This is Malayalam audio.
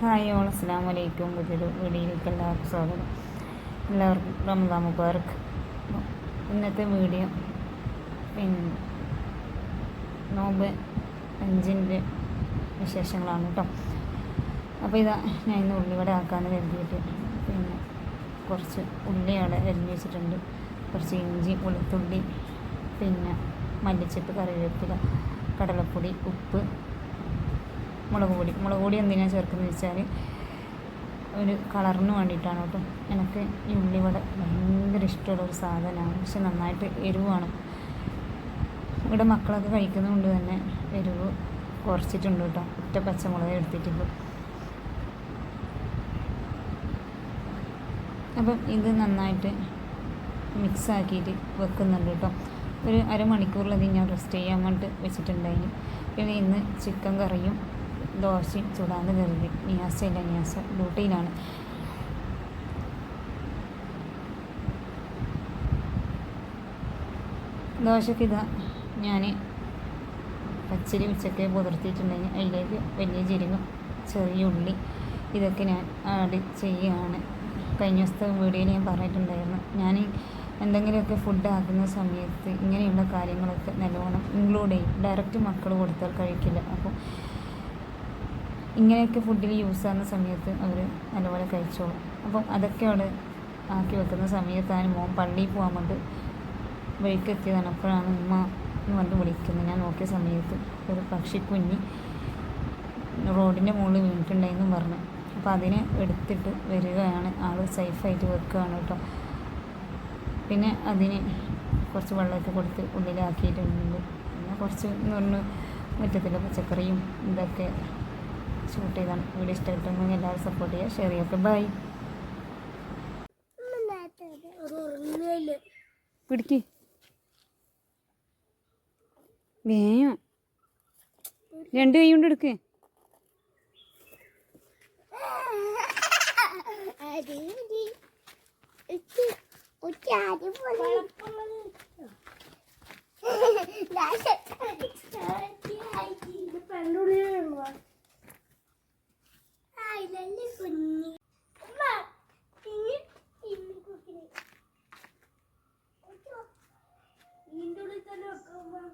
ഹായ് ഓൾ, അസ്സലാമു അലൈക്കും. പുതിയൊരു വീഡിയോയിലേക്ക് എല്ലാവർക്കും സ്വാഗതം. എല്ലാവർക്കും റമദാൻ മുബാറക്ക്. ഇന്നത്തെ വീഡിയോ പിന്നെ നോമ്പ് 5-ൻ്റെ വിശേഷങ്ങളാണ് കേട്ടോ. അപ്പോൾ ഇതാ ഞാൻ ഇന്ന് ഉള്ളിവട ആക്കാമെന്ന് കരുതിയിട്ട് പിന്നെ കുറച്ച് ഉള്ളി അവിടെ അരിഞ്ഞ് വെച്ചിട്ടുണ്ട്. കുറച്ച് ഇഞ്ചി, വെളുത്തുള്ളി, പിന്നെ മല്ലിച്ചപ്പ്, കറിവേപ്പില, കടലപ്പൊടി, ഉപ്പ്, മുളക് പൊടി എന്തിനാണ് ചേർക്കുന്നത് വെച്ചാൽ ഒരു കളറിന് വേണ്ടിയിട്ടാണ് കേട്ടോ. എനിക്ക് ഈ ഉള്ളിവട ഭയങ്കര ഇഷ്ടമുള്ളൊരു സാധനമാണ്. പക്ഷെ നന്നായിട്ട് എരിവാണ്. ഇവിടെ മക്കളൊക്കെ കഴിക്കുന്നതുകൊണ്ട് തന്നെ എരിവ് കുറച്ചിട്ടുണ്ട് കേട്ടോ. ഒറ്റ പച്ചമുളക് എടുത്തിട്ടുള്ളൂ. അപ്പം ഇത് നന്നായിട്ട് മിക്സാക്കിയിട്ട് വെക്കുന്നുണ്ട് കേട്ടോ. ഒരു അരമണിക്കൂറിലധികം ഞാൻ റെസ്റ്റ് ചെയ്യാൻ വേണ്ടിയിട്ട് വെച്ചിട്ടുണ്ടായിരുന്നു. പിന്നെ ഇന്ന് ചിക്കൻ കറിയും ദോശയും ചൂടാന്ന് കരുതി. നിയാസ ഡ്യൂട്ടിയിലാണ്. ദോശയ്ക്ക് ഇതാ ഞാൻ പച്ചരി ഉച്ചക്ക് പുതിർത്തിയിട്ടുണ്ടെങ്കിൽ അതിലേക്ക് വലിയ ജീരകം, ചെറിയ ഉള്ളി ഇതൊക്കെ ഞാൻ ആഡ് ചെയ്യുകയാണ്. കഴിഞ്ഞ ദിവസത്തെ വീഡിയോയിൽ ഞാൻ പറഞ്ഞിട്ടുണ്ടായിരുന്നു, ഞാൻ എന്തെങ്കിലുമൊക്കെ ഫുഡ് ആക്കുന്ന സമയത്ത് ഇങ്ങനെയുള്ള കാര്യങ്ങളൊക്കെ നല്ലോണം ഇൻക്ലൂഡ് ചെയ്യും. ഡയറക്റ്റ് മക്കൾ കൊടുത്താൽ കഴിക്കില്ല. അപ്പോൾ ഇങ്ങനെയൊക്കെ ഫുഡിൽ യൂസ് ആകുന്ന സമയത്ത് അവർ നല്ലപോലെ കഴിച്ചോളും. അപ്പം അതൊക്കെ അവിടെ ആക്കി വെക്കുന്ന സമയത്താണ് മോൻ പള്ളിയിൽ പോകാൻ വേണ്ടി വഴിക്കെത്തിയതാണ്. അപ്പോഴാണ് ഉമ്മ എന്ന് പറഞ്ഞിട്ട് വിളിക്കുന്നത്. ഞാൻ നോക്കിയ സമയത്ത് ഒരു പക്ഷിക്കുഞ്ഞി റോഡിൻ്റെ മുകളിൽ വീണിട്ടുണ്ടായിരുന്നു പറഞ്ഞു. അപ്പോൾ അതിനെ എടുത്തിട്ട് വരികയാണ്. ആൾ സേഫായിട്ട് വെക്കുകയാണ് കേട്ടോ. പിന്നെ അതിന് കുറച്ച് വെള്ളമൊക്കെ കൊടുത്ത് ഉള്ളിലാക്കിയിട്ടുണ്ട്. പിന്നെ കുറച്ച് എന്ന് പറഞ്ഞ് മുറ്റത്തിലെ പച്ചക്കറിയും ഇതൊക്കെ ഷൂട്ട് ചെയ്താണ്. വീഡിയോ ഇഷ്ടമായിട്ടുണ്ടെങ്കിൽ എല്ലാവരും സപ്പോർട്ട് ചെയ്യുക, ഷെയർ ചെയ്യുക. ബൈ. പിടിക്ക് വേയോ, 2 കൈ കൊണ്ട് എടുക്ക്. ഇതിൻ്റെ ഉള്ളിൽ തന്നെ വെക്കാം.